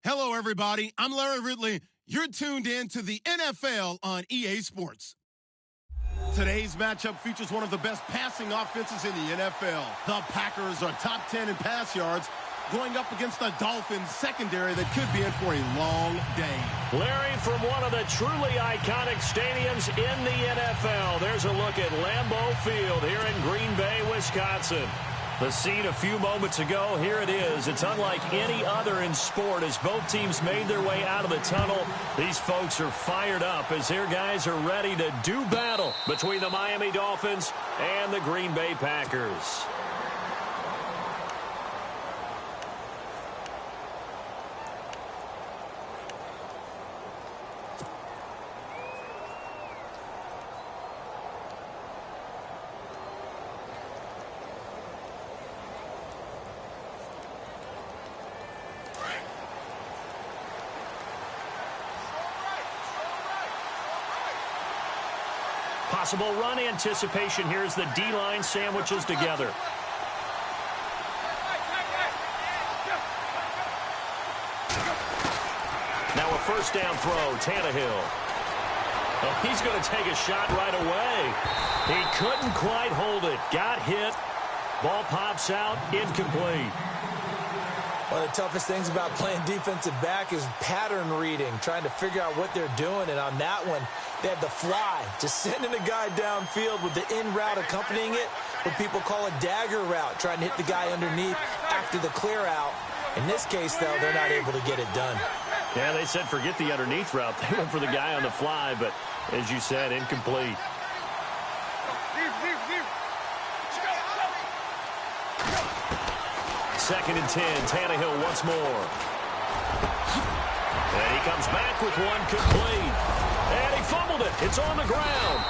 Hello, everybody. I'm Larry Ridley. You're tuned in to the NFL on EA Sports. Today's matchup features one of the best passing offenses in the NFL. The Packers are top 10 in pass yards, going up against the Dolphins secondary that could be in for a long day. Larry, from one of the truly iconic stadiums in the NFL, there's a look at Lambeau Field here in Green Bay, Wisconsin. The scene a few moments ago, here it is. It's unlike any other in sport as both teams made their way out of the tunnel. These folks are fired up as their guys are ready to do battle between the Miami Dolphins and the Green Bay Packers. Possible run anticipation here as the D-line sandwiches together. Now a first down throw, Tannehill. Oh, he's going to take a shot right away. He couldn't quite hold it. Got hit. Ball pops out, incomplete. One of the toughest things about playing defensive back is pattern reading, trying to figure out what they're doing. And on that one, they had the fly, just sending a guy downfield with the in route accompanying it, what people call a dagger route, trying to hit the guy underneath after the clear out. In this case, though, they're not able to get it done. Yeah, they said forget the underneath route. They went for the guy on the fly, but as you said, incomplete. Second and 10, Tannehill once more. And he comes back with one complete. And he fumbled it. It's on the ground.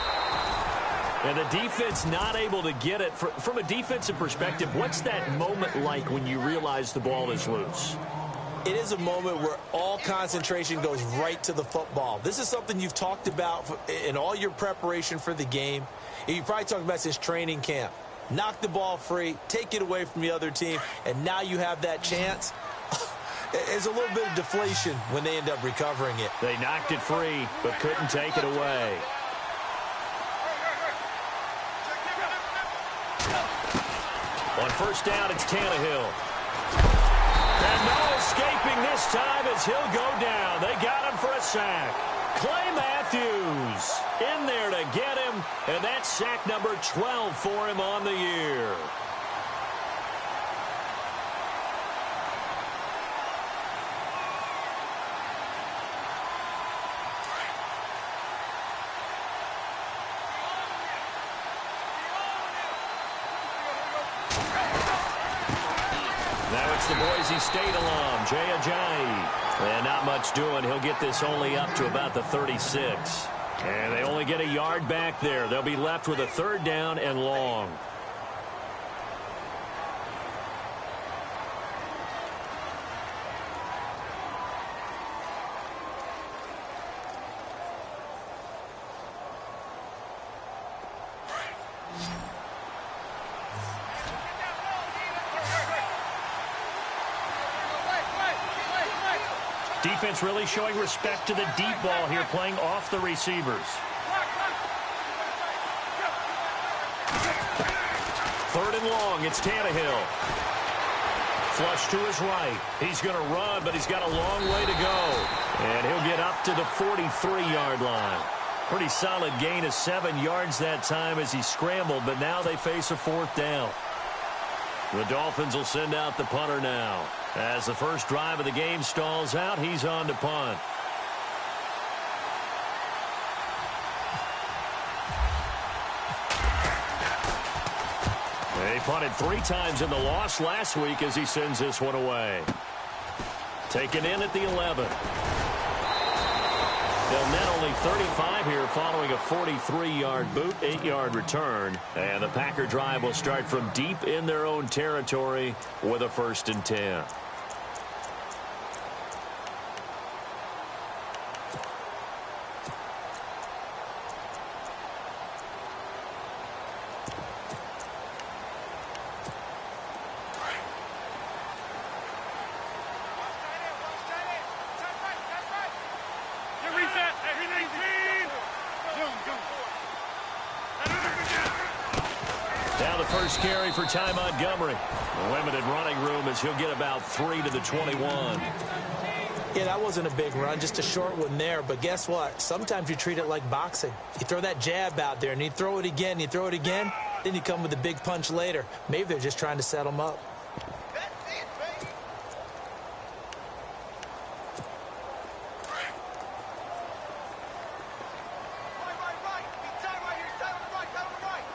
And the defense not able to get it. From a defensive perspective, what's that moment like when you realize the ball is loose? It is a moment where all concentration goes right to the football. This is something you've talked about in all your preparation for the game. You probably talked about since training camp. Knock the ball free, take it away from the other team, and now you have that chance. There's a little bit of deflation when they end up recovering it. They knocked it free, but couldn't take it away. On first down, it's Tannehill. And no escaping this time as he'll go down. They got him for a sack. Clay Matthews in there to get him, and that's sack number 12 for him on the year. the Boise State alum, Jay Ajayi. And not much doing. He'll get this only up to about the 36. And they only get a yard back there. They'll be left with a 3rd down and long. Defense really showing respect to the deep ball here, playing off the receivers. 3rd and long, it's Tannehill. Flush to his right. He's going to run, but he's got a long way to go. And he'll get up to the 43-yard line. Pretty solid gain of 7 yards that time as he scrambled, but now they face a 4th down. The Dolphins will send out the punter now. As the first drive of the game stalls out, he's on to punt. They punted 3 times in the loss last week as he sends this one away. Taken in at the 11. They'll net only 35 here following a 43-yard boot, 8-yard return. And the Packer drive will start from deep in their own territory with a 1st and 10. Now the first carry for Ty Montgomery. A limited running room as he'll get about 3 to the 21. Yeah, that wasn't a big run, just a short one there. But guess what? Sometimes you treat it like boxing. You throw that jab out there, and you throw it again, you throw it again, then you come with a big punch later. Maybe they're just trying to set him up.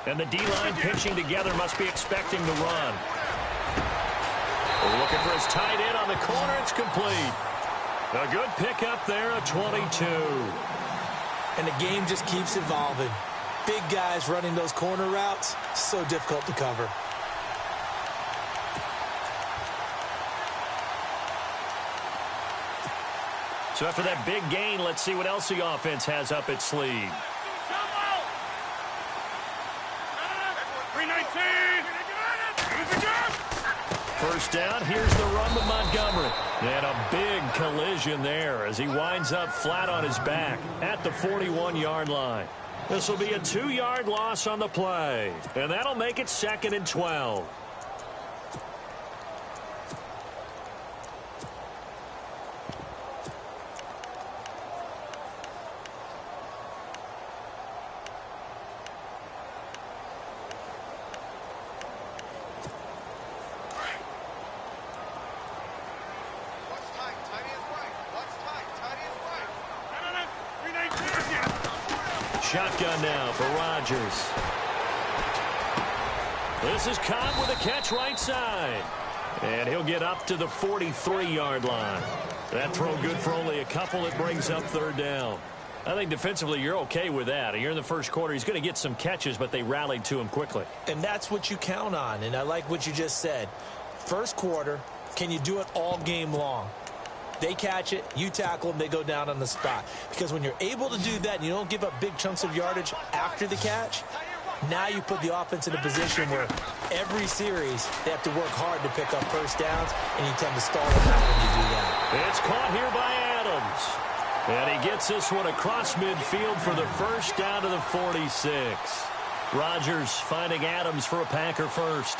And the D-line pinching together must be expecting the run. We're looking for his tight end on the corner. It's complete. A good pickup there, a 22. And the game just keeps evolving. Big guys running those corner routes, so difficult to cover. So after that big gain, let's see what else the offense has up its sleeve. First down, here's the run with Montgomery. And a big collision there as he winds up flat on his back at the 41-yard line. This will be a 2-yard loss on the play. And that'll make it 2nd and 12. Shotgun now for Rodgers. This is caught with a catch right side. And he'll get up to the 43-yard line. That throw good for only a couple. It brings up 3rd down. I think defensively you're okay with that. You're in the first quarter. He's going to get some catches, but they rallied to him quickly. And that's what you count on. And I like what you just said. First quarter, can you do it all game long? They catch it, you tackle them, they go down on the spot. Because when you're able to do that and you don't give up big chunks of yardage after the catch, now you put the offense in a position where every series they have to work hard to pick up first downs, and you tend to stall them out when you do that. It's caught here by Adams. And he gets this one across midfield for the first down to the 46. Rodgers finding Adams for a Packer first.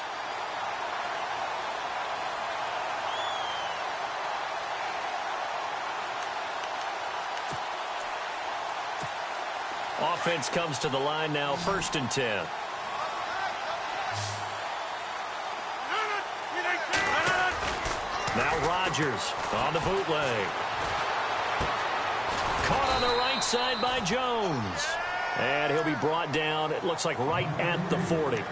Offense comes to the line now, 1st and 10. Now Rodgers on the bootleg. Caught on the right side by Jones. And he'll be brought down, it looks like right at the 40.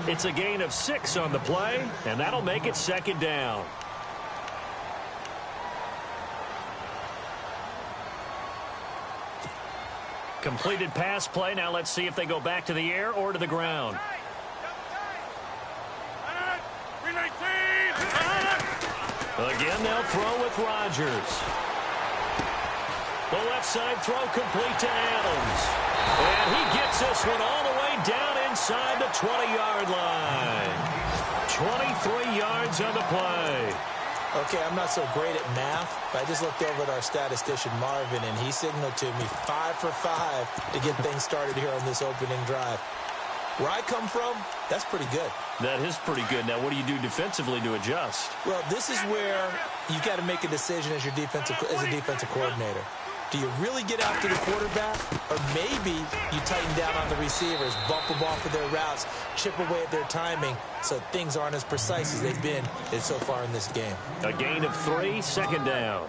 It's a gain of 6 on the play, and that'll make it 2nd down. completed pass play. Now let's see if they go back to the air or to the ground. Again, they'll throw with Rodgers. The left side throw complete to Adams. And he gets this one all the way down inside the 20-yard line. 23 yards on the play. Okay, I'm not so great at math, but I just looked over at our statistician, Marvin, and he signaled to me 5 for 5 to get things started here on this opening drive. Where I come from, that's pretty good. That is pretty good. Now, what do you do defensively to adjust? Well, this is where you got to make a decision as a defensive coordinator. Do you really get after the quarterback, or maybe you tighten down on the receivers, bump them off of their routes, chip away at their timing, so things aren't as precise as they've been so far in this game? A gain of 3, second down.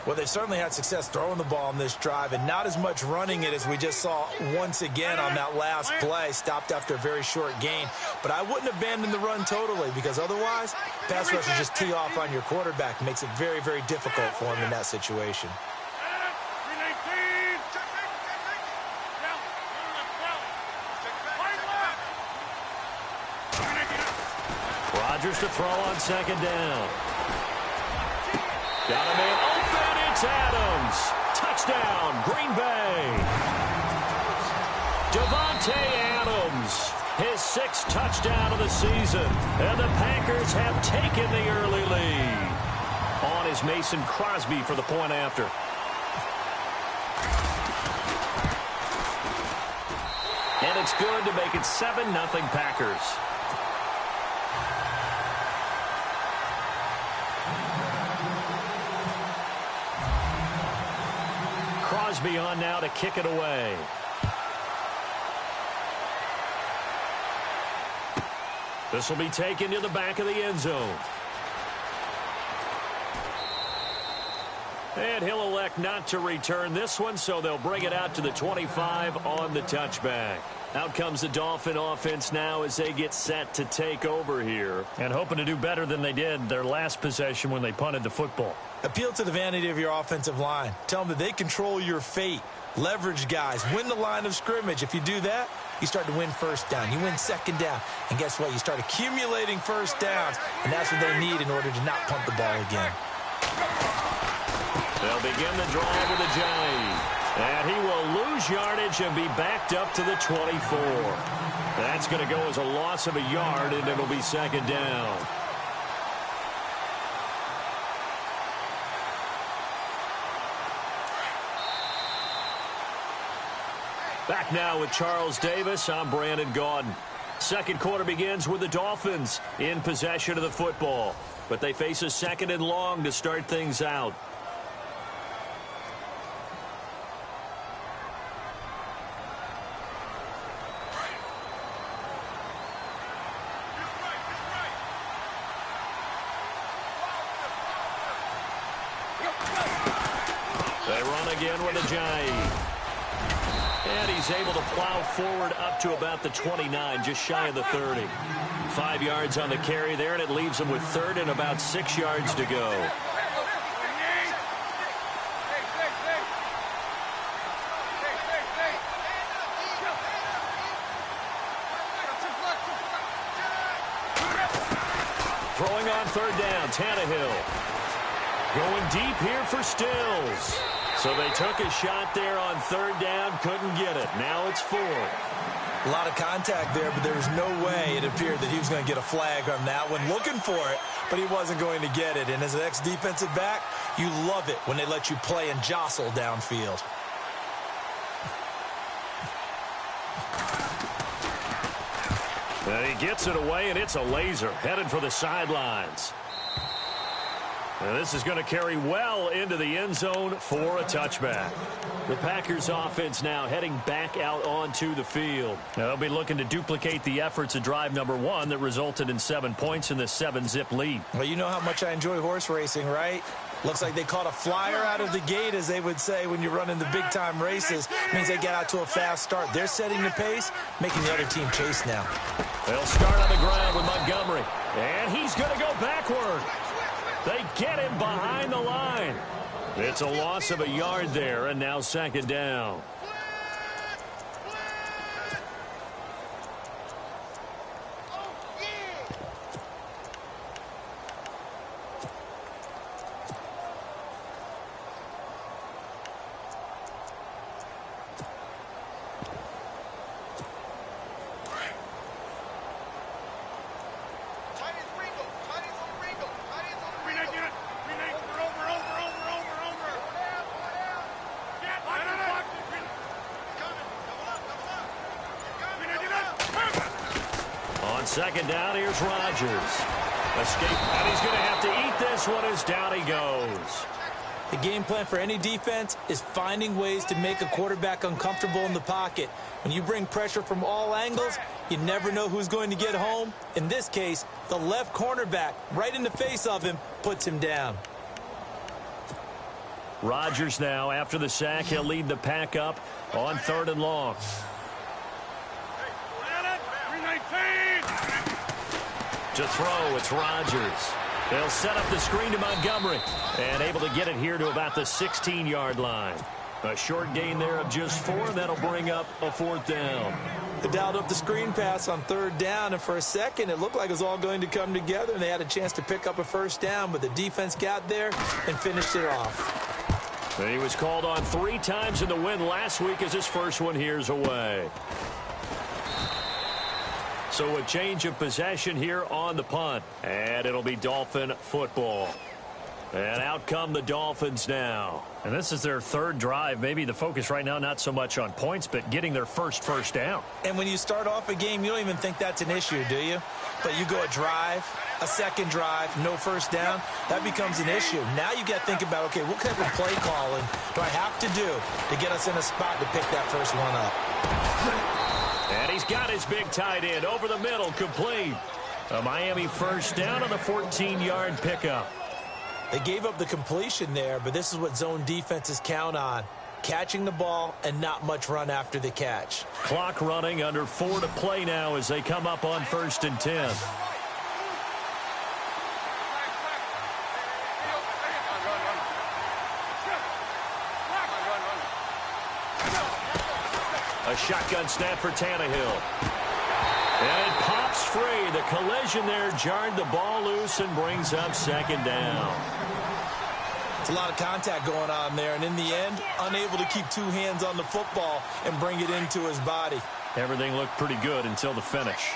Well, they certainly had success throwing the ball on this drive, and not as much running it as we just saw once again on that last play. Stopped after a very short gain. But I wouldn't abandon the run totally, because otherwise, pass rushers just tee off on your quarterback. Makes it very, very difficult for him in that situation. Rodgers to throw on second down. Got a man open. It's Adams. Touchdown, Green Bay. Davante Adams, his 6th touchdown of the season. And the Packers have taken the early lead. On is Mason Crosby for the point after. And it's good to make it 7-0 Packers. Crosby on now to kick it away. This will be taken to the back of the end zone. And he'll elect not to return this one, so they'll bring it out to the 25 on the touchback. Out comes the Dolphin offense now as they get set to take over here. And hoping to do better than they did their last possession when they punted the football. Appeal to the vanity of your offensive line. Tell them that they control your fate. Leverage guys. Win the line of scrimmage. If you do that, you start to win first down. You win second down. And guess what? You start accumulating first downs. And that's what they need in order to not punt the ball again. They'll begin the drive with a jive. And he will lose yardage and be backed up to the 24. That's going to go as a loss of a yard, and it'll be second down. Back now with Charles Davis. I'm Brandon Gaudin. Second quarter begins with the Dolphins in possession of the football. But they face a 2nd and long to start things out. They run again with a jive. And he's able to plow forward up to about the 29, just shy of the 30. 5 yards on the carry there, and it leaves him with 3rd and about 6 yards to go. Throwing on 3rd down, Tannehill. Going deep here for Stills. So they took a shot there on 3rd down, couldn't get it. Now it's 4th. A lot of contact there, but there was no way it appeared that he was going to get a flag on that one. Looking for it, but he wasn't going to get it. And as an ex-defensive back, you love it when they let you play and jostle downfield. And he gets it away, and it's a laser headed for the sidelines. And this is going to carry well into the end zone for a touchback. The Packers offense now heading back out onto the field. Now they'll be looking to duplicate the efforts of drive number 1 that resulted in 7 points in this 7-zip lead. Well, you know how much I enjoy horse racing, right? Looks like they caught a flyer out of the gate, as they would say when you're running the big-time races. Means they get out to a fast start. They're setting the pace, making the other team chase now. They'll start on the ground with Montgomery. And he's going to go backward. They get him behind the line. It's a loss of a yard there, and now 2nd down. Second down, here's Rodgers. Escape, and he's going to have to eat this one as down he goes. The game plan for any defense is finding ways to make a quarterback uncomfortable in the pocket. When you bring pressure from all angles, you never know who's going to get home. In this case, the left cornerback, right in the face of him, puts him down. Rodgers now, after the sack, he'll lead the pack up on 3rd and long. To throw, it's Rodgers. They'll set up the screen to Montgomery and able to get it here to about the 16-yard line. A short gain there of just 4, and that'll bring up a 4th down. They dialed up the screen pass on 3rd down, and for a second it looked like it was all going to come together, and they had a chance to pick up a 1st down, but the defense got there and finished it off. And he was called on 3 times in the win last week as his first one here's away. So a change of possession here on the punt. And it'll be Dolphin football. And out come the Dolphins now. And this is their 3rd drive. Maybe the focus right now not so much on points, but getting their first down. And when you start off a game, you don't even think that's an issue, do you? But you go a drive, a second drive, no 1st down, that becomes an issue. Now you got to think about, okay, what type of play calling do I have to do to get us in a spot to pick that first one up? And he's got his big tight end over the middle, complete. A Miami 1st down on the 14-yard pickup. They gave up the completion there, but this is what zone defenses count on. Catching the ball and not much run after the catch. Clock running, under 4 to play now as they come up on 1st and 10. A shotgun snap for Tannehill. And it pops free. The collision there jarred the ball loose and brings up 2nd down. It's a lot of contact going on there, and in the end, unable to keep 2 hands on the football and bring it into his body. Everything looked pretty good until the finish.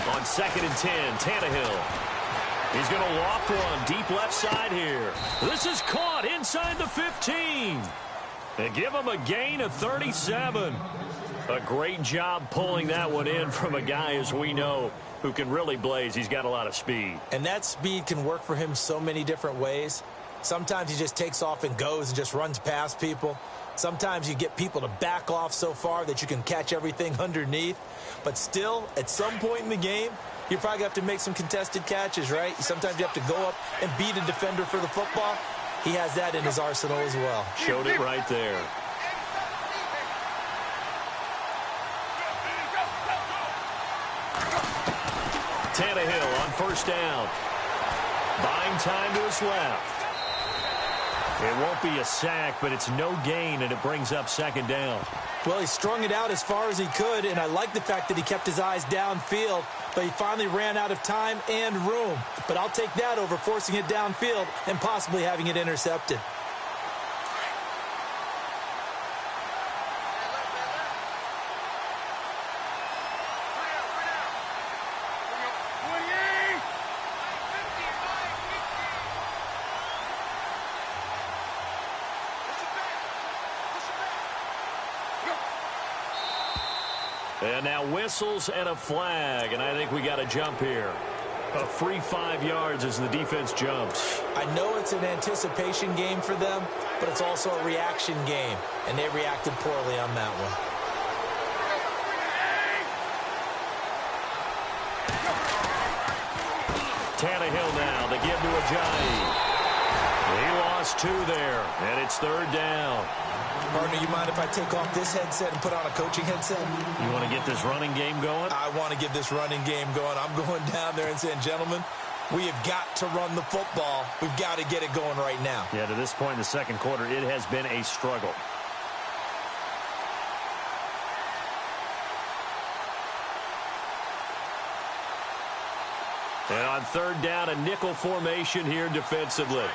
On 2nd and 10, Tannehill. He's going to loft one deep left side here. This is caught inside the 15. They give him a gain of 37. A great job pulling that one in from a guy, as we know, who can really blaze. He's got a lot of speed. And that speed can work for him so many different ways. Sometimes he just takes off and goes and just runs past people. Sometimes you get people to back off so far that you can catch everything underneath. But still, at some point in the game, you probably have to make some contested catches, right? Sometimes you have to go up and beat a defender for the football. He has that in his arsenal as well. Showed it right there. Tannehill on 1st down. Buying time to his left. It won't be a sack, but it's no gain, and it brings up 2nd down. Well, he strung it out as far as he could, and I like the fact that he kept his eyes downfield, but he finally ran out of time and room. But I'll take that over forcing it downfield and possibly having it intercepted. And now whistles and a flag, and I think we got a jump here. A free 5 yards as the defense jumps. I know it's an anticipation game for them, but it's also a reaction game, and they reacted poorly on that one. Tannehill now, they give to Ajayi. He lost 2 there, and it's 3rd down. Partner, you mind if I take off this headset and put on a coaching headset? You want to get this running game going? I want to get this running game going. I'm going down there and saying, gentlemen, we have got to run the football. We've got to get it going right now. Yeah, to this point in the 2nd quarter, it has been a struggle. And on 3rd down, a nickel formation here defensively.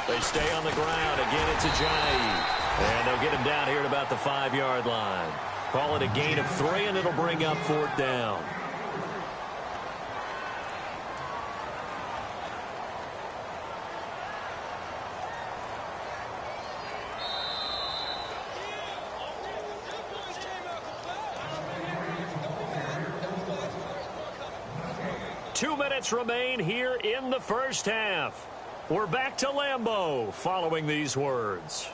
They stay on the ground. Again, it's Ajayi. And they'll get him down here at about the 5-yard line. Call it a gain of 3, and it'll bring up 4th down. Two minutes remain here in the first half. We're back to Lambeau following these words.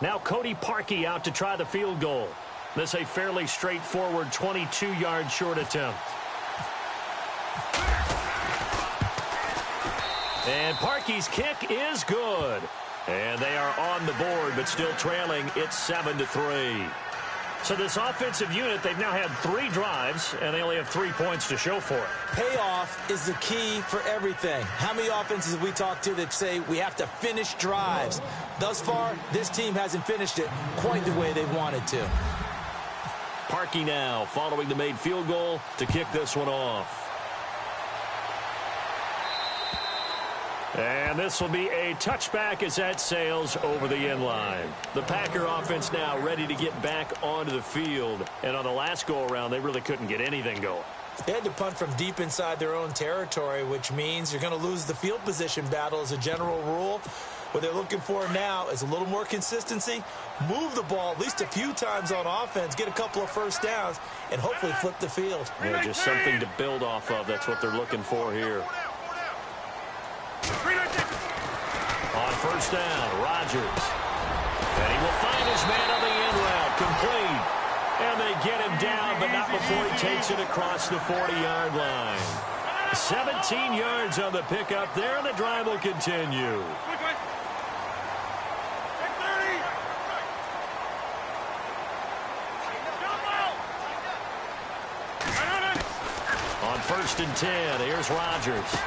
Now Cody Parkey out to try the field goal. This a fairly straightforward 22-yard short attempt. And Parkey's kick is good. And they are on the board, but still trailing. It's 7-3. So this offensive unit, they've now had 3 drives, and they only have 3 points to show for it. Payoff is the key for everything. How many offenses have we talked to that say we have to finish drives? Thus far, this team hasn't finished it quite the way they wanted to. Parkey now following the made field goal to kick this one off. And this will be a touchback as that sails over the end line. The Packer offense now ready to get back onto the field. And on the last go-around, they really couldn't get anything going. They had to punt from deep inside their own territory, which means you're going to lose the field position battle as a general rule. What they're looking for now is a little more consistency, move the ball at least a few times on offense, get a couple of first downs, and hopefully flip the field. Yeah, just something to build off of. That's what they're looking for here. On first down, Rodgers. And he will find his man on the end route, complete. And they get him down, but not before he takes it across the 40-yard line. 17 yards on the pickup there, and the drive will continue. On 1st and 10, here's Rodgers.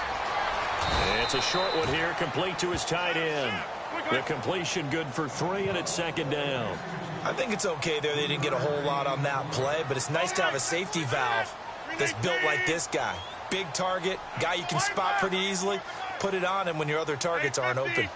It's a short one here, complete to his tight end. The completion good for 3, and it's 2nd down. I think it's okay there. They didn't get a whole lot on that play, but it's nice to have a safety valve that's built like this guy. Big target, guy you can spot pretty easily. Put it on him when your other targets aren't open.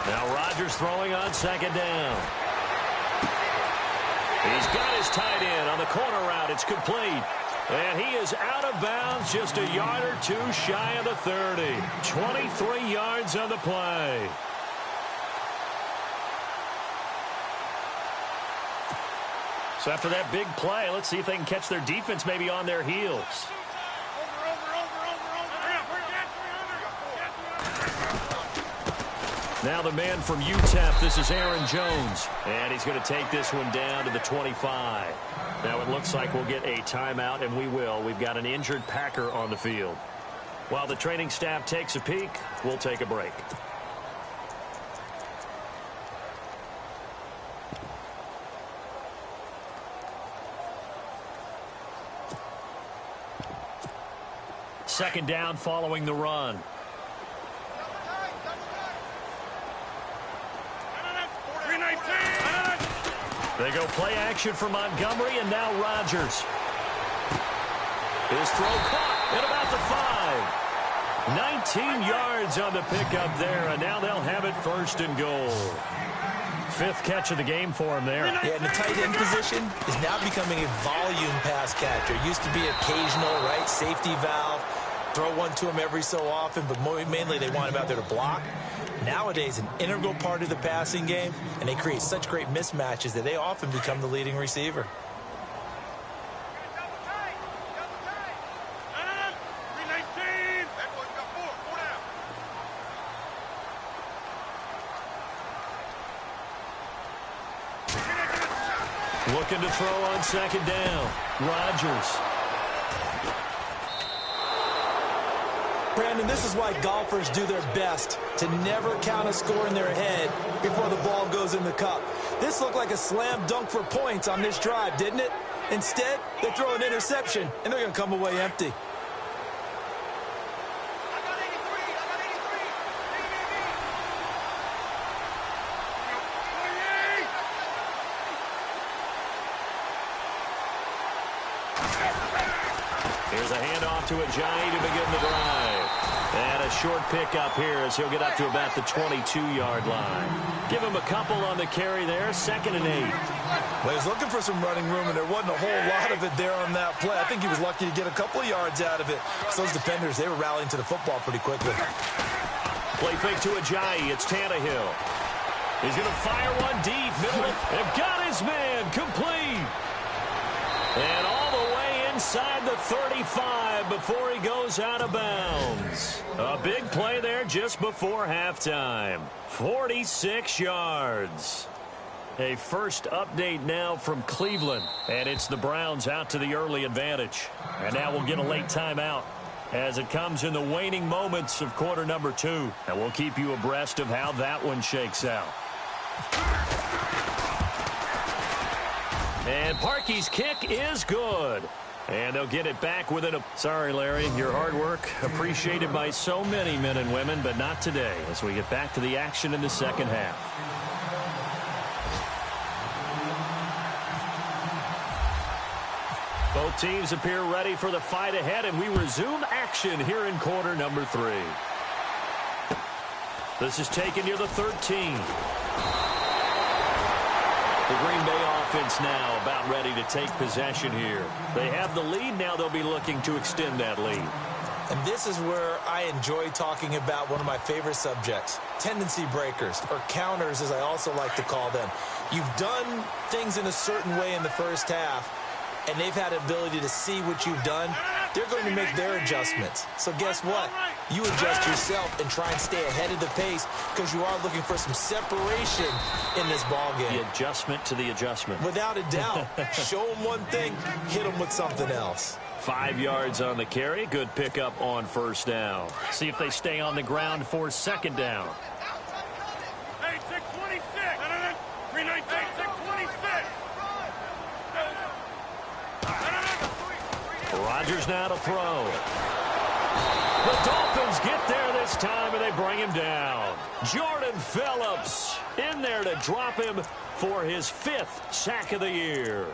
Now Rodgers throwing on 2nd down. He's got his tight end on the corner route. It's complete. And he is out of bounds just a yard or 2 shy of the 30. 23 yards on the play. So after that big play, let's see if they can catch their defense maybe on their heels. Now the man from UTEP, this is Aaron Jones. And he's going to take this one down to the 25. Now it looks like we'll get a timeout, and we will. We've got an injured Packer on the field. While the training staff takes a peek, we'll take a break. Second down following the run. They go play action for Montgomery, and now Rodgers. His throw caught at about the 5. 19 yards on the pickup there, and now they'll have it 1st and goal. 5th catch of the game for him there. Yeah, and the tight end position is now becoming a volume pass catcher. Used to be occasional, right? Safety valve. Throw one to him every so often, but mainly they want him out there to block. Nowadays, an integral part of the passing game, and they create such great mismatches that they often become the leading receiver. Looking to throw on 2nd down. Rodgers. Brandon, this is why golfers do their best to never count a score in their head before the ball goes in the cup. This looked like a slam dunk for points on this drive, didn't it? Instead, they throw an interception, and they're going to come away empty. Here's a handoff to Ajayi to begin the drive. And a short pickup here as he'll get up to about the 22-yard line. Give him a couple on the carry there, 2nd and 8. Well, he's looking for some running room, and there wasn't a whole lot of it there on that play. I think he was lucky to get a couple of yards out of it. So those defenders, they were rallying to the football pretty quickly. Play fake to Ajayi. It's Tannehill. He's going to fire one deep. Middle. And got his man. Complete. And all the way inside the 35 before he goes out of bounds. A big play there just before halftime. 46 yards. A first update now from Cleveland. And it's the Browns out to the early advantage. And now we'll get a late timeout as it comes in the waning moments of quarter number 2. And we'll keep you abreast of how that one shakes out. And Parkey's kick is good. And they'll get it back within a... Sorry, Larry, your hard work appreciated by so many men and women, but not today as we get back to the action in the second half. Both teams appear ready for the fight ahead, and we resume action here in quarter number 3. This is taken near the 13. The Green Bay offense now about ready to take possession here. They have the lead. Now they'll be looking to extend that lead. And this is where I enjoy talking about one of my favorite subjects, tendency breakers, or counters as I also like to call them. You've done things in a certain way in the first half, and they've had the ability to see what you've done. They're going to make their adjustments. So guess what? You adjust yourself and try and stay ahead of the pace because you are looking for some separation in this ballgame. The adjustment to the adjustment. Without a doubt. Show them one thing, hit them with something else. 5 yards on the carry. Good pickup on first down. See if they stay on the ground for second down. Hey, 626. 319, 626. Rodgers now to throw. The Dolphins get there this time, and they bring him down. Jordan Phillips in there to drop him for his 5th sack of the year.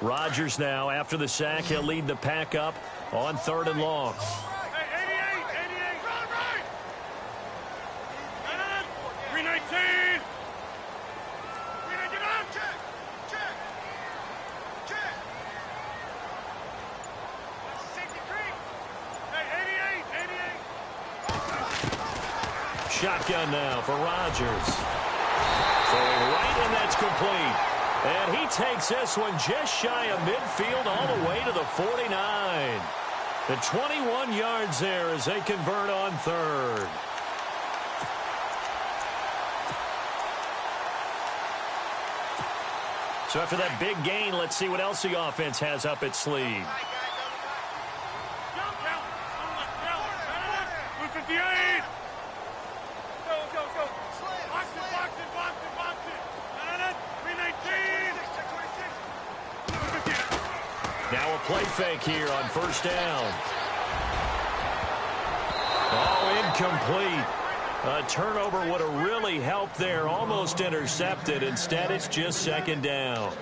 Rodgers now, after the sack, he'll lead the pack up on 3rd and long. Shotgun now for Rodgers. Throwing right, and that's complete. And he takes this one just shy of midfield all the way to the 49. The 21 yards there as they convert on 3rd. So after that big gain, let's see what else the offense has up its sleeve. 58. Go. Box it. 319. Now a play fake here on first down. Oh, incomplete. A turnover would have really helped there. Almost intercepted. Instead, it's just second down.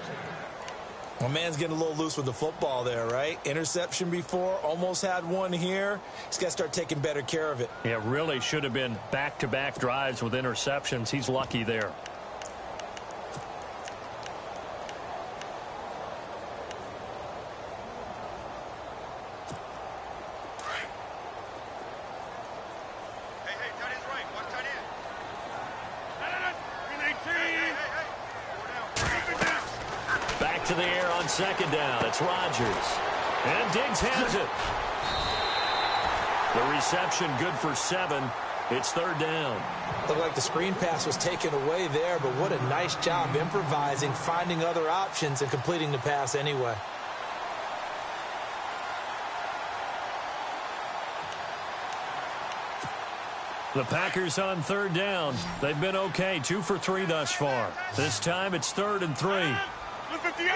Well, man's getting a little loose with the football there, right? Interception before, almost had one here. He's got to start taking better care of it. Yeah, really should have been back-to-back drives with interceptions. He's lucky there. To the air on second down. It's Rodgers. And Diggs has it. The reception good for 7. It's 3rd down. Looked like the screen pass was taken away there, but what a nice job improvising, finding other options, and completing the pass anyway. The Packers on 3rd down. They've been okay, 2 for 3 thus far. This time it's 3rd and 3. 58.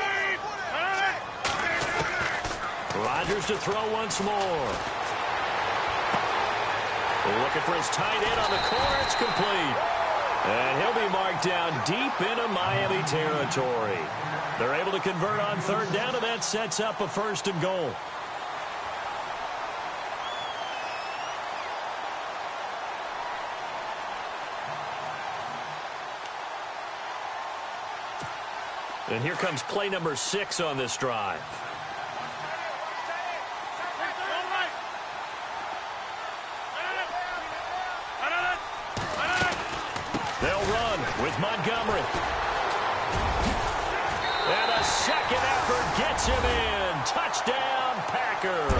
Rodgers to throw once more. Looking for his tight end on the corner. It's complete. And he'll be marked down deep into Miami territory. They're able to convert on third down, and that sets up a 1st and goal. And here comes play number 6 on this drive. They'll run with Montgomery. And a second effort gets him in. Touchdown, Packers.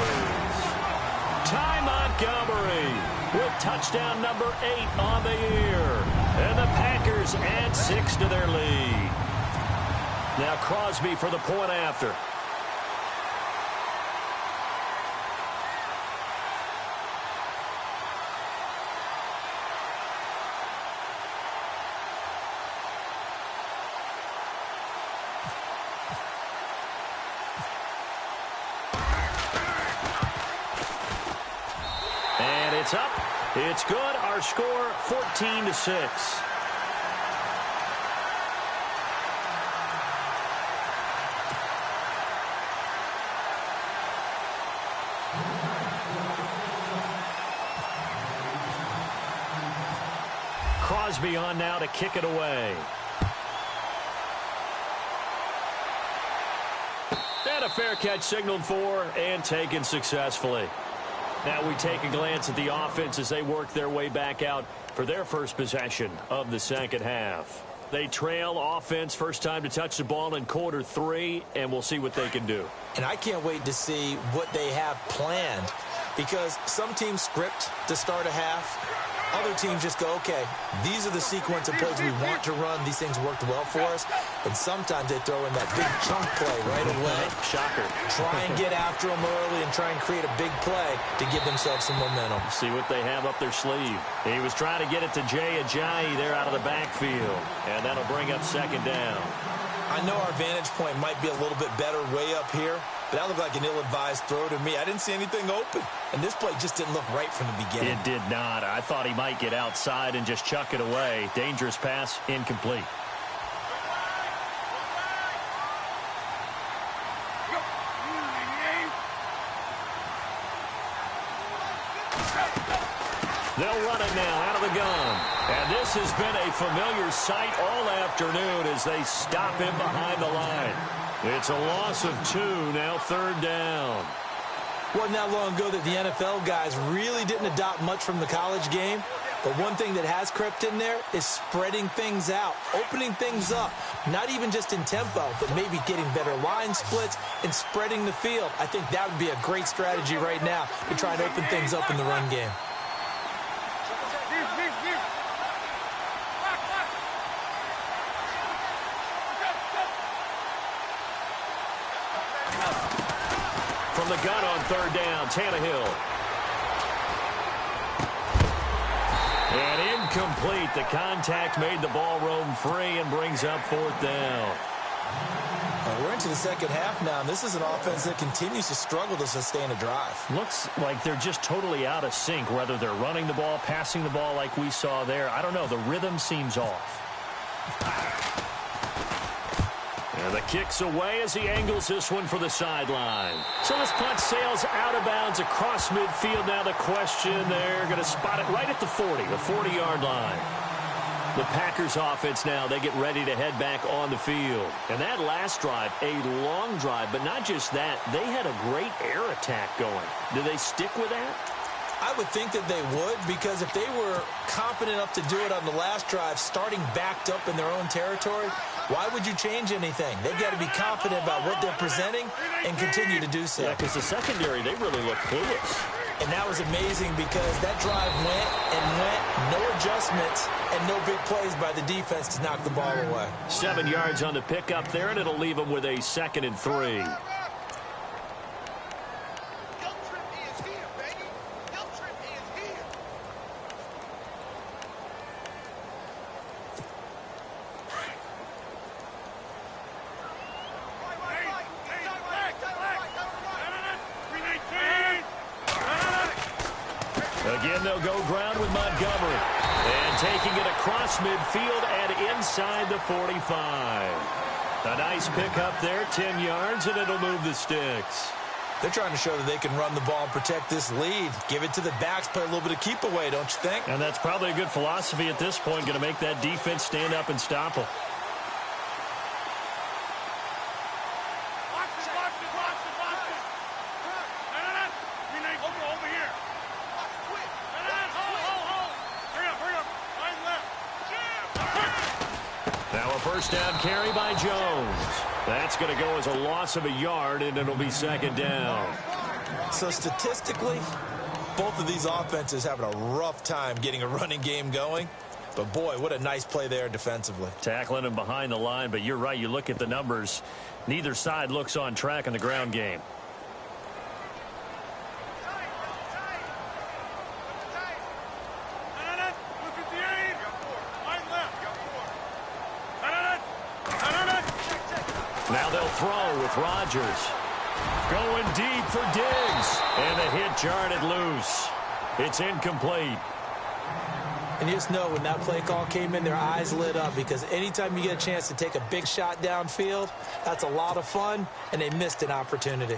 Ty Montgomery with touchdown number 8 on the year. And the Packers add 6 to their lead. Now Crosby for the point after. And it's up. It's good. Our score 14-6. Crosby on now to kick it away. And a fair catch signaled for and taken successfully. Now we take a glance at the offense as they work their way back out for their first possession of the second half. They trail offense, first time to touch the ball in quarter 3, and we'll see what they can do. And I can't wait to see what they have planned, because some teams script to start a half. Other teams just go, okay, these are the sequence of plays we want to run. These things worked well for us. And sometimes they throw in that big chunk play right away. Shocker. Try and get after them early and try and create a big play to give themselves some momentum. See what they have up their sleeve. He was trying to get it to Jay Ajayi there out of the backfield. And that'll bring up second down. I know our vantage point might be a little bit better way up here, but that looked like an ill-advised throw to me. I didn't see anything open, and this play just didn't look right from the beginning. It did not. I thought he might get outside and just chuck it away. Dangerous pass, incomplete. They'll run it now out of the gun. And this has been a familiar sight all afternoon as they stop him behind the line. It's a loss of 2, now third down. Wasn't that long ago that the NFL guys really didn't adopt much from the college game. But one thing that has crept in there is spreading things out, opening things up, not even just in tempo, but maybe getting better line splits and spreading the field. I think that would be a great strategy right now to try and open things up in the run game. From the gun on third down, Tannehill. And incomplete. The contact made the ball roam free and brings up fourth down. We're into the second half now, and this is an offense that continues to struggle to sustain a drive. Looks like they're just totally out of sync, whether they're running the ball, passing the ball like we saw there. I don't know. The rhythm seems off. And the kick's away as he angles this one for the sideline. So this punt sails out of bounds across midfield. Now the question, they're going to spot it right at the 40, the 40-yard line. The Packers offense now, they get ready to head back on the field. And that last drive, a long drive, but not just that. They had a great air attack going. Do they stick with that? I would think that they would, because if they were competent enough to do it on the last drive, starting backed up in their own territory, why would you change anything? They've got to be confident about what they're presenting and continue to do so. Yeah, because the secondary, they really look clueless. And that was amazing because that drive went and went, no adjustments, and no big plays by the defense to knock the ball away. 7 yards on the pickup there, and it'll leave them with a 2nd and 3. Again, they'll go ground with Montgomery. And taking it across midfield and inside the 45. A nice pickup there, 10 yards, and it'll move the sticks. They're trying to show that they can run the ball and protect this lead. Give it to the backs, play a little bit of keep away, don't you think? And that's probably a good philosophy at this point, going to make that defense stand up and stop them. First down carry by Jones. That's going to go as a loss of a yard, and it'll be second down. So statistically, both of these offenses having a rough time getting a running game going. But, boy, what a nice play there defensively. Tackling him behind the line, but you're right. You look at the numbers. Neither side looks on track in the ground game. Now they'll throw with Rodgers. Going deep for Diggs. And the hit jarred it loose. It's incomplete. And you just know when that play call came in, their eyes lit up, because anytime you get a chance to take a big shot downfield, that's a lot of fun, and they missed an opportunity.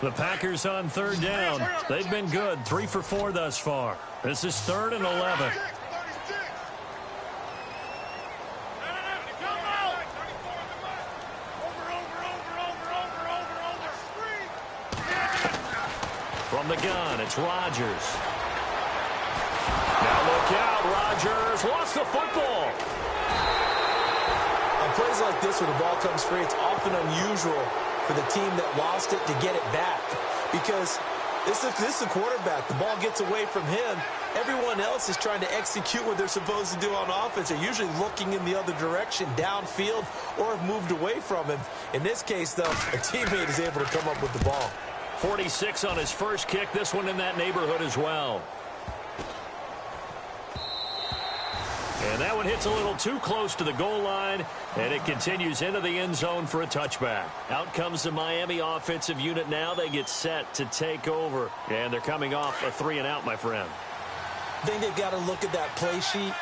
The Packers on third down. They've been good, 3 for 4 thus far. This is 3rd and 11. From the gun, it's Rodgers. Now look out, Rodgers lost the football. On plays like this where the ball comes free, it's often unusual for the team that lost it to get it back, because this is the quarterback. The ball gets away from him. Everyone else is trying to execute what they're supposed to do on offense. They're usually looking in the other direction, downfield, or have moved away from him. In this case, though, a teammate is able to come up with the ball. 46 on his first kick. This one in that neighborhood as well. And that one hits a little too close to the goal line, and it continues into the end zone for a touchback. Out comes the Miami offensive unit now. They get set to take over, and they're coming off a 3-and-out, my friend. I think they've got to look at that play sheet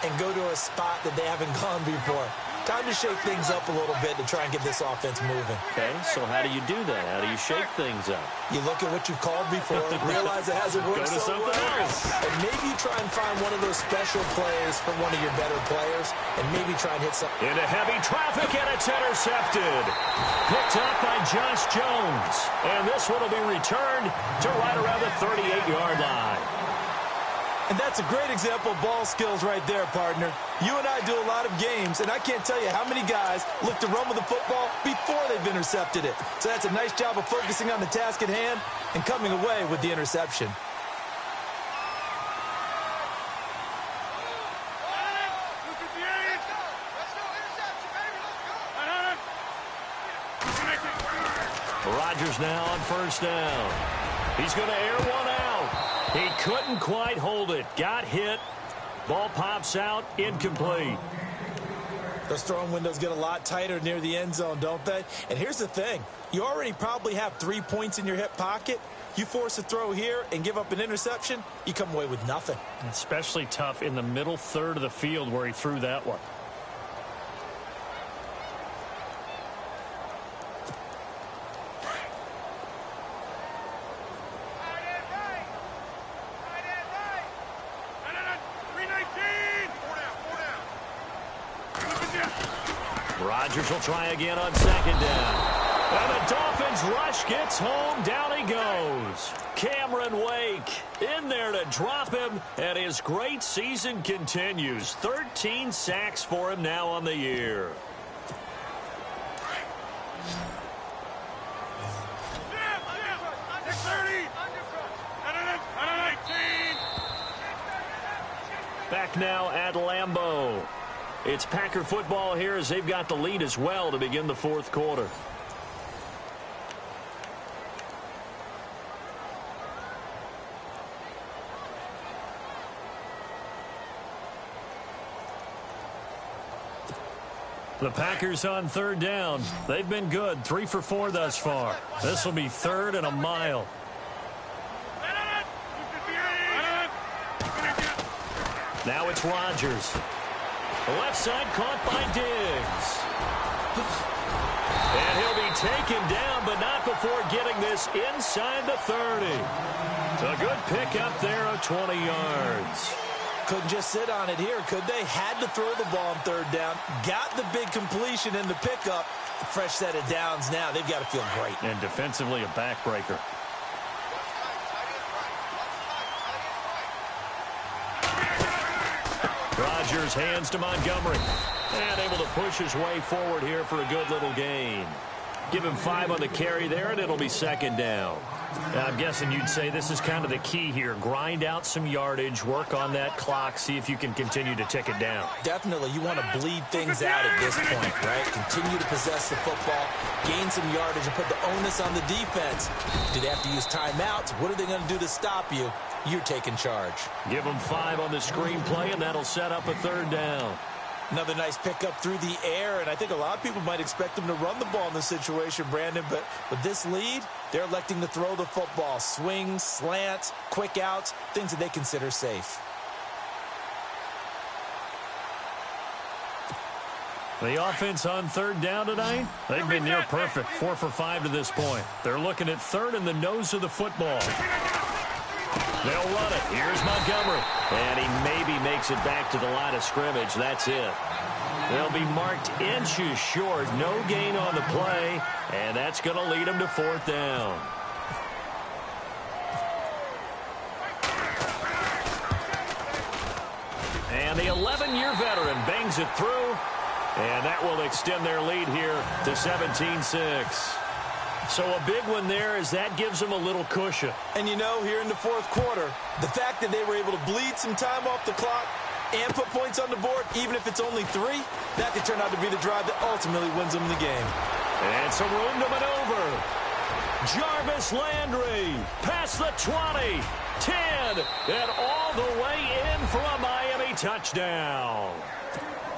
and go to a spot that they haven't gone before. Time to shake things up a little bit to try and get this offense moving. Okay, so how do you do that? How do you shake things up? You look at what you've called before, realize it hasn't worked so well, and maybe try and find one of those special plays from one of your better players, and maybe try and hit something. Into heavy traffic, and it's intercepted. Picked up by Josh Jones. And this one will be returned to right around the 38-yard line. And that's a great example of ball skills right there, partner. You and I do a lot of games, and I can't tell you how many guys look to run with the football before they've intercepted it. So that's a nice job of focusing on the task at hand and coming away with the interception. Rodgers now on first down. He's going to air one out. He couldn't quite hold it. Got hit. Ball pops out. Incomplete. Those throwing windows get a lot tighter near the end zone, don't they? And here's the thing. You already probably have 3 points in your hip pocket. You force a throw here and give up an interception, you come away with nothing. Especially tough in the middle third of the field where he threw that one. Rodgers will try again on second down. And the Dolphins rush gets home. Down he goes. Cameron Wake in there to drop him. And his great season continues. 13 sacks for him now on the year. Back now at Lambeau. It's Packer football here as they've got the lead as well to begin the fourth quarter. The Packers on third down. They've been good, 3 for 4 thus far. This will be 3rd and a mile. Now it's Rodgers. The left side caught by Diggs. And he'll be taken down, but not before getting this inside the 30. A good pickup there of 20 yards. Couldn't just sit on it here, could they? Had to throw the ball on third down. Got the big completion in the pickup. Fresh set of downs now. They've got to feel great. And defensively a backbreaker. Rodgers hands to Montgomery. And able to push his way forward here for a good little gain. Give him 5 on the carry there, and it'll be 2nd down. I'm guessing you'd say this is kind of the key here. Grind out some yardage, work on that clock, see if you can continue to tick it down. Definitely. You want to bleed things out at this point, right? Continue to possess the football, gain some yardage, and put the onus on the defense. Do they have to use timeouts? What are they going to do to stop you? You're taking charge. Give them 5 on the screenplay, and that'll set up a 3rd down. Another nice pickup through the air, and I think a lot of people might expect them to run the ball in this situation, Brandon, but with this lead, they're electing to throw the football. Swings, slants, quick outs, things that they consider safe. The offense on 3rd down tonight, they've been near perfect, 4 for 5 to this point. They're looking at 3rd in the nose of the football. They'll run it. Here's Montgomery. And he maybe makes it back to the line of scrimmage. That's it. They'll be marked inches short. No gain on the play. And that's going to lead them to 4th down. And the 11-year veteran bangs it through. And that will extend their lead here to 17-6. So a big one there as that gives them a little cushion. And you know, here in the 4th quarter, the fact that they were able to bleed some time off the clock and put points on the board, even if it's only 3, that could turn out to be the drive that ultimately wins them the game. And some room to maneuver. Jarvis Landry past the 20, 10, and all the way in for a Miami touchdown.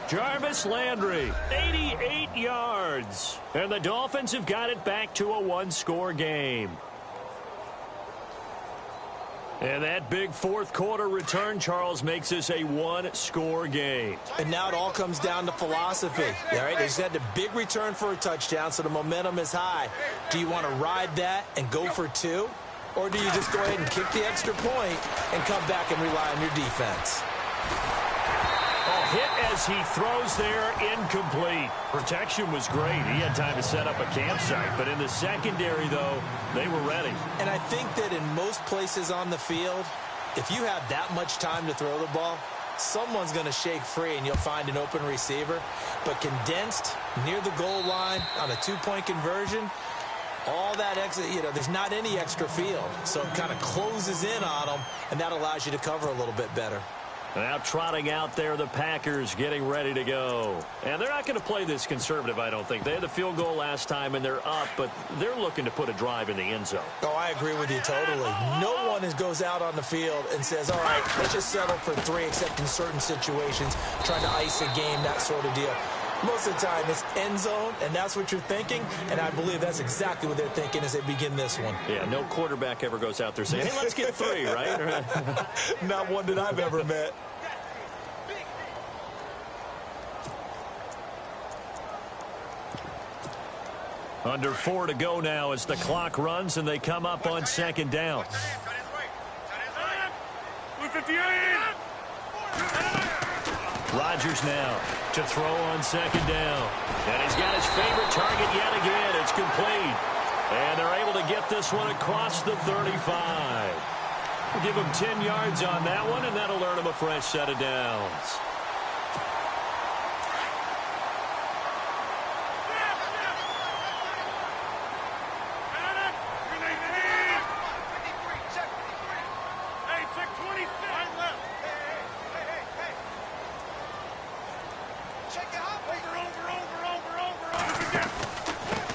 Jarvis Landry, 88 yards. And the Dolphins have got it back to a 1-score game. And that big 4th quarter return, Charles, makes this a 1-score game. And now it all comes down to philosophy. All right, they just had a big return for a touchdown, so the momentum is high. Do you want to ride that and go for 2? Or do you just go ahead and kick the extra point and come back and rely on your defense? Hit as he throws there, incomplete. Protection was great. He had time to set up a campsite. But in the secondary, though, they were ready. And I think that in most places on the field, if you have that much time to throw the ball, someone's going to shake free and you'll find an open receiver. But condensed near the goal line on a 2-point conversion, all that extra, there's not any extra field. So it kind of closes in on them, and that allows you to cover a little bit better. Now trotting out there, the Packers getting ready to go. And they're not going to play this conservative, I don't think. They had the field goal last time, and they're up, but they're looking to put a drive in the end zone. Oh, I agree with you totally. No one goes out on the field and says, all right, let's just settle for 3, except in certain situations, trying to ice a game, that sort of deal. Most of the time, it's end zone, and that's what you're thinking, and I believe that's exactly what they're thinking as they begin this one. Yeah, no quarterback ever goes out there saying, hey, let's get 3, right? Not one that I've ever met. Under 4 to go now as the clock runs, and they come up on 2nd down. 58. Rodgers now to throw on 2nd down. And he's got his favorite target yet again. It's complete. And they're able to get this one across the 35. We'll give him 10 yards on that one, and that'll earn him a fresh set of downs.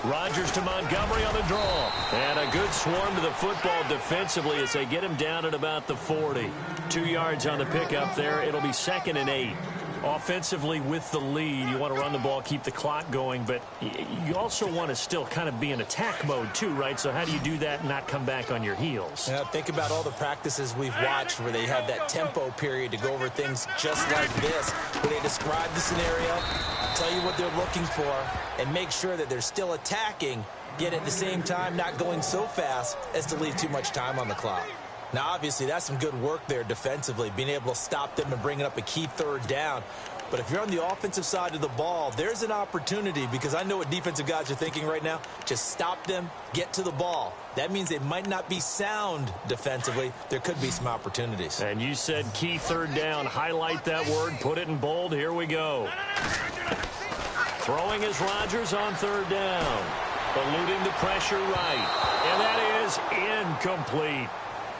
Rodgers to Montgomery on the draw. And a good swarm to the football defensively as they get him down at about the 40. 2 yards on the pickup there. It'll be 2nd and 8. Offensively with the lead, you want to run the ball, keep the clock going, but you also want to still kind of be in attack mode too, right? So how do you do that and not come back on your heels? Yeah, think about all the practices we've watched where they have that tempo period to go over things just like this, where they describe the scenario, tell you what they're looking for, and make sure that they're still attacking, yet at the same time not going so fast as to leave too much time on the clock. Now, obviously, that's some good work there defensively, being able to stop them and bringing up a key third down. But if you're on the offensive side of the ball, there's an opportunity, because I know what defensive guys are thinking right now. Just stop them, get to the ball. That means they might not be sound defensively. There could be some opportunities. And you said key third down. Highlight that word, put it in bold. Here we go. Throwing is Rodgers on third down. Eluding the pressure right. And that is incomplete.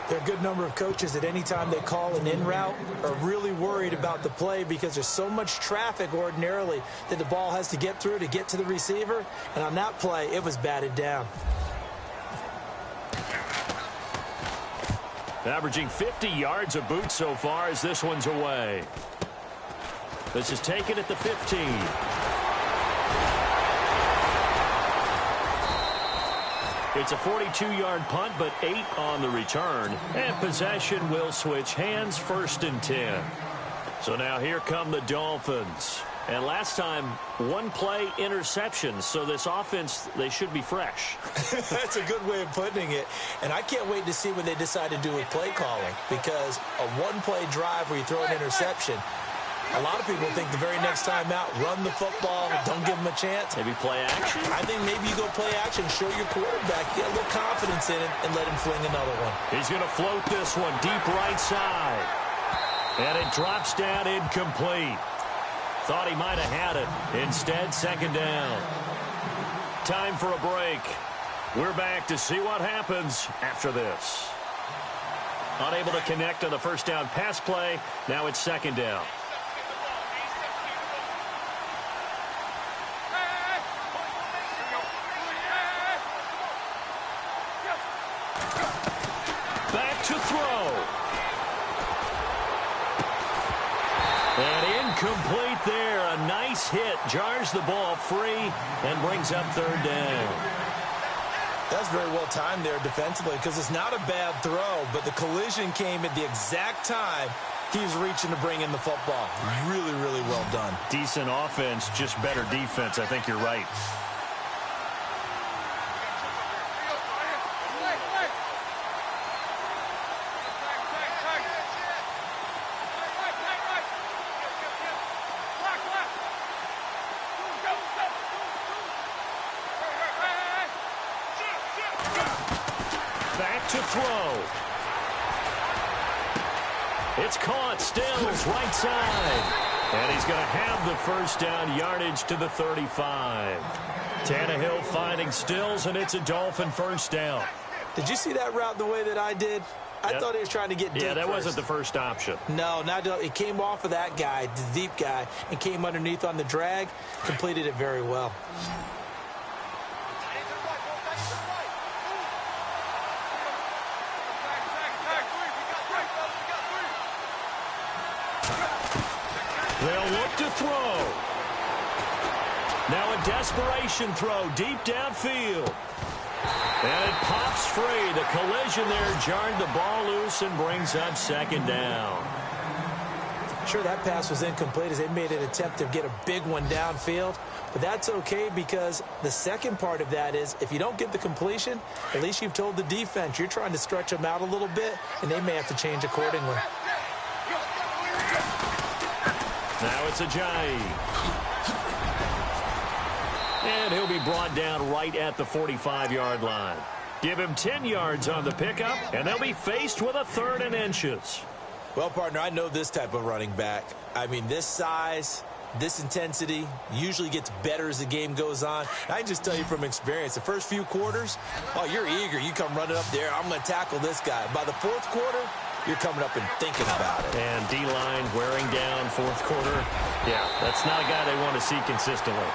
There are a good number of coaches that any time they call an in route are really worried about the play, because there's so much traffic ordinarily that the ball has to get through to get to the receiver. And on that play, it was batted down. Averaging 50 yards a boot so far as this one's away. This is taken at the 15. It's a 42-yard punt, but 8 on the return. And possession will switch hands, 1st and 10. So now here come the Dolphins. And last time, one play interception. So this offense, they should be fresh. That's a good way of putting it. And I can't wait to see what they decide to do with play calling, because a one-play drive where you throw an interception, a lot of people think the very next time out, run the football, don't give them a chance. Maybe play action? I think maybe you go play action, show your quarterback, get a little confidence in it, and let him fling another one. He's going to float this one deep right side. And it drops down incomplete. Thought he might have had it. Instead, 2nd down. Time for a break. We're back to see what happens after this. Unable to connect on the 1st down pass play. Now it's 2nd down. Back to throw. And incomplete there. A nice hit. Jars the ball free and brings up 3rd down. That's very well timed there defensively, because it's not a bad throw, but the collision came at the exact time he was reaching to bring in the football. Really, really well done. Decent offense, just better defense. I think you're right. Back to throw. It's caught. Stills right side. And he's going to have the 1st down, yardage to the 35. Tannehill finding Stills, and it's a Dolphin 1st down. Did you see that route the way that I did? I thought he was trying to get deep. Yeah, that first. wasn't the first option. No, not it came off of that guy, the deep guy, and came underneath on the drag. Completed it very well. They'll look to throw. Now a desperation throw deep downfield. And it pops free. The collision there jarred the ball loose and brings up 2nd down. Sure, that pass was incomplete as they made an attempt to get a big one downfield. But that's okay, because the second part of that is if you don't get the completion, at least you've told the defense you're trying to stretch them out a little bit, and they may have to change accordingly. Now it's Ajayi. And he'll be brought down right at the 45-yard line. Give him 10 yards on the pickup, and they'll be faced with a 3rd and inches. Well, partner, I know this type of running back. I mean, this size, this intensity usually gets better as the game goes on. I can just tell you from experience, the first few quarters, oh, you're eager. You come running up there, I'm going to tackle this guy. By the 4th quarter, you're coming up and thinking about it. And D-line wearing down 4th quarter. Yeah, that's not a guy they want to see consistently.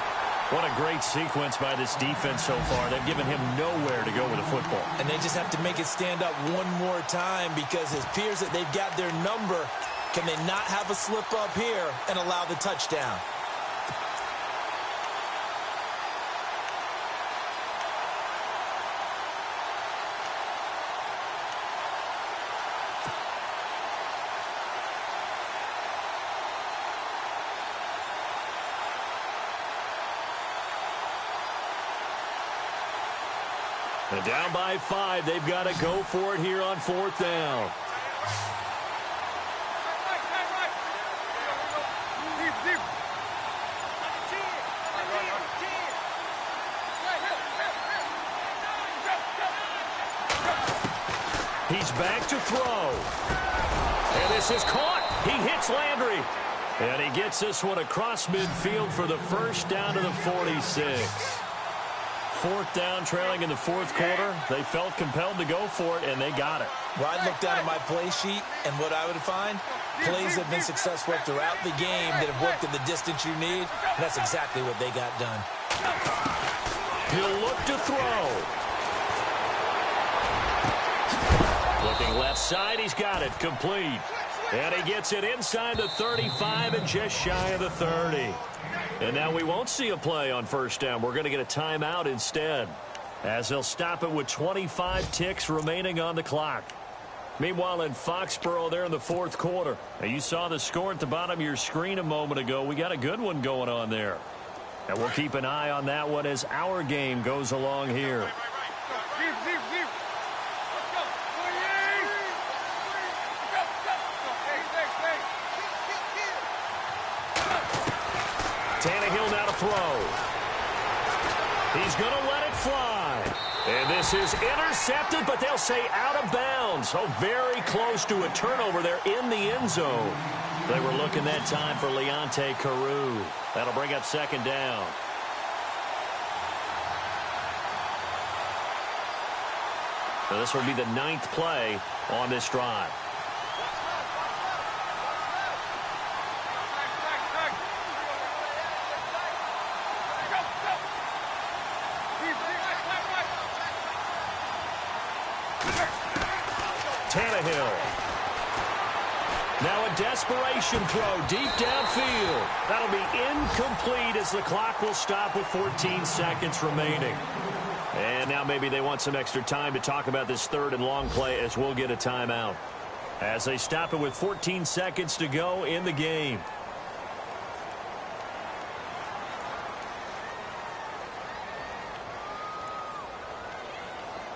What a great sequence by this defense so far. They've given him nowhere to go with the football. And they just have to make it stand up one more time, because it appears that they've got their number Can they not have a slip up here and allow the touchdown? And down by 5, they've got to go for it here on 4th down. He's back to throw. And this is caught. He hits Landry. And he gets this one across midfield for the first down to the 46. 4th down, trailing in the 4th quarter. They felt compelled to go for it, and they got it. Well, I'd look down at my play sheet, and what I would find, plays have been successful throughout the game that have worked at the distance you need, and that's exactly what they got done. He'll look to throw. Looking left side, he's got it, complete. And he gets it inside the 35 and just shy of the 30. And now we won't see a play on 1st down. We're going to get a timeout instead, as they'll stop it with 25 ticks remaining on the clock. Meanwhile, in Foxborough there in the 4th quarter, now you saw the score at the bottom of your screen a moment ago. We got a good one going on there. And we'll keep an eye on that one as our game goes along here. Tannehill now to throw. He's going to let it fly. And this is intercepted, but they'll say out of bounds. Oh, very close to a turnover there in the end zone. They were looking that time for Leonte Carew. That'll bring up 2nd down. So this will be the 9th play on this drive. Tannehill. Now a desperation throw deep downfield. That'll be incomplete as the clock will stop with 14 seconds remaining. And now maybe they want some extra time to talk about this 3rd and long play as we'll get a timeout. As they stop it with 14 seconds to go in the game.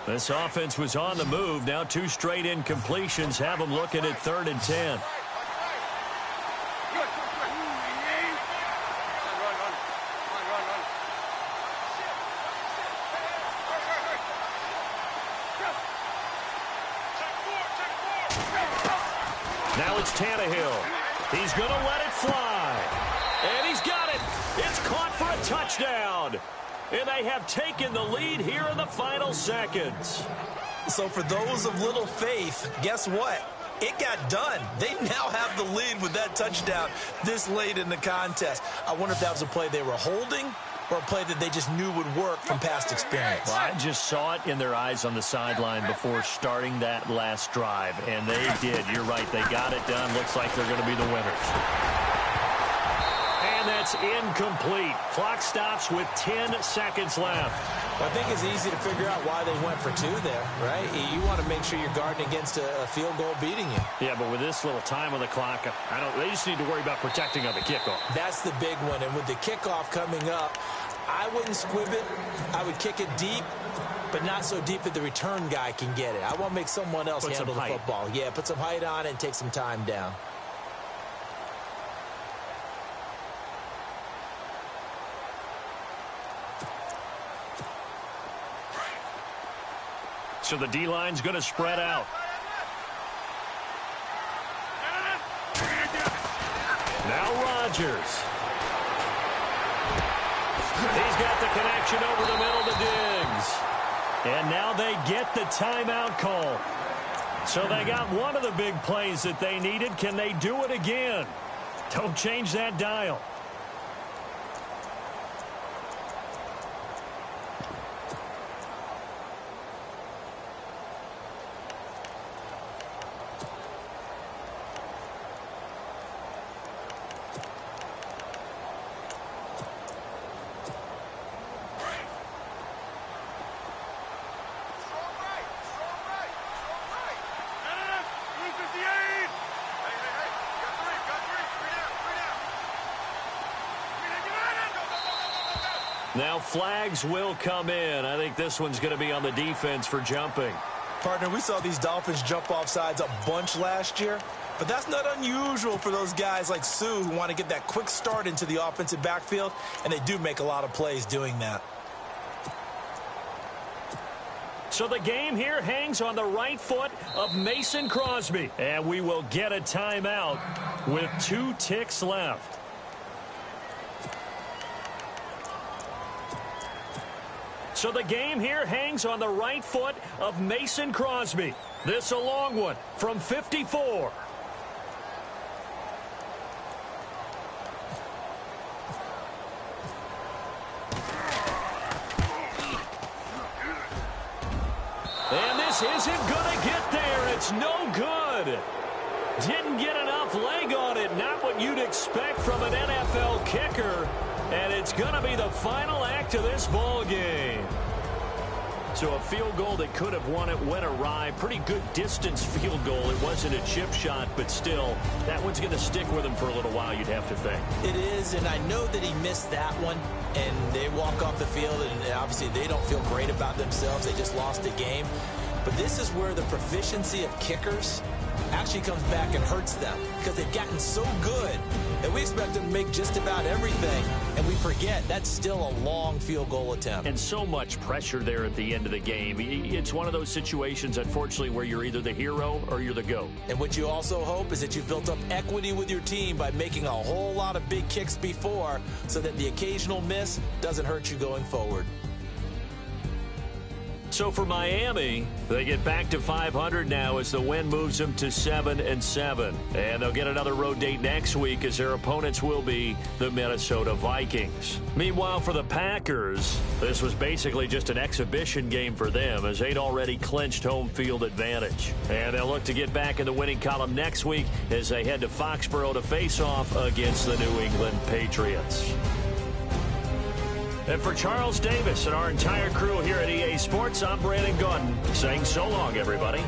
This offense was on the move. Now 2 straight incompletions have them looking at 3rd and 10. Now it's Tannehill. He's going to let it fly. And he's got it. It's caught for a touchdown. And they have taken the lead here in the final seconds. So for those of little faith, guess what? It got done. They now have the lead with that touchdown this late in the contest. I wonder if that was a play they were holding or a play that they just knew would work from past experience. Well, I just saw it in their eyes on the sideline before starting that last drive, and they did. You're right. They got it done. Looks like they're going to be the winners. And that's incomplete. Clock stops with 10 seconds left. Well, I think it's easy to figure out why they went for 2 there, right? You want to make sure you're guarding against a field goal beating you. Yeah, but with this little time on the clock, they just need to worry about protecting on the kickoff. That's the big one. And with the kickoff coming up, I wouldn't squib it. I would kick it deep, but not so deep that the return guy can get it. I want to make someone else handle the football. Yeah, put some height on it and take some time down. So the D-line's going to spread out. Now Rodgers. He's got the connection over the middle to Diggs. And now they get the timeout call. So they got one of the big plays that they needed. Can they do it again? Don't change that dial. Now flags will come in. I think this one's going to be on the defense for jumping. Partner, we saw these Dolphins jump off sides a bunch last year, but that's not unusual for those guys like Sue who want to get that quick start into the offensive backfield, and they do make a lot of plays doing that. So the game here hangs on the right foot of Mason Crosby, and we will get a timeout with 2 ticks left. So the game here hangs on the right foot of Mason Crosby. This a long one from 54. And this isn't going to get there. It's no good. Didn't get enough leg on it. Not what you'd expect from an NFL kicker. And it's going to be the final act of this ball game. So a field goal that could have won it went awry. Pretty good distance field goal. It wasn't a chip shot, but still, that one's going to stick with him for a little while, you'd have to think. It is, and I know that he missed that one, and they walk off the field, and obviously they don't feel great about themselves. They just lost a game. But this is where the proficiency of kickers actually comes back and hurts them because they've gotten so good that we expect them to make just about everything, and we forget that's still a long field goal attempt. And so much pressure there at the end of the game. It's one of those situations, unfortunately, where you're either the hero or you're the GOAT. And what you also hope is that you've built up equity with your team by making a whole lot of big kicks before so that the occasional miss doesn't hurt you going forward. So for Miami, they get back to 500 now as the win moves them to 7-7. And they'll get another road date next week as their opponents will be the Minnesota Vikings. Meanwhile, for the Packers, this was basically just an exhibition game for them as they'd already clinched home field advantage. And they'll look to get back in the winning column next week as they head to Foxborough to face off against the New England Patriots. And for Charles Davis and our entire crew here at EA Sports, I'm Brandon Gaudin saying so long, everybody.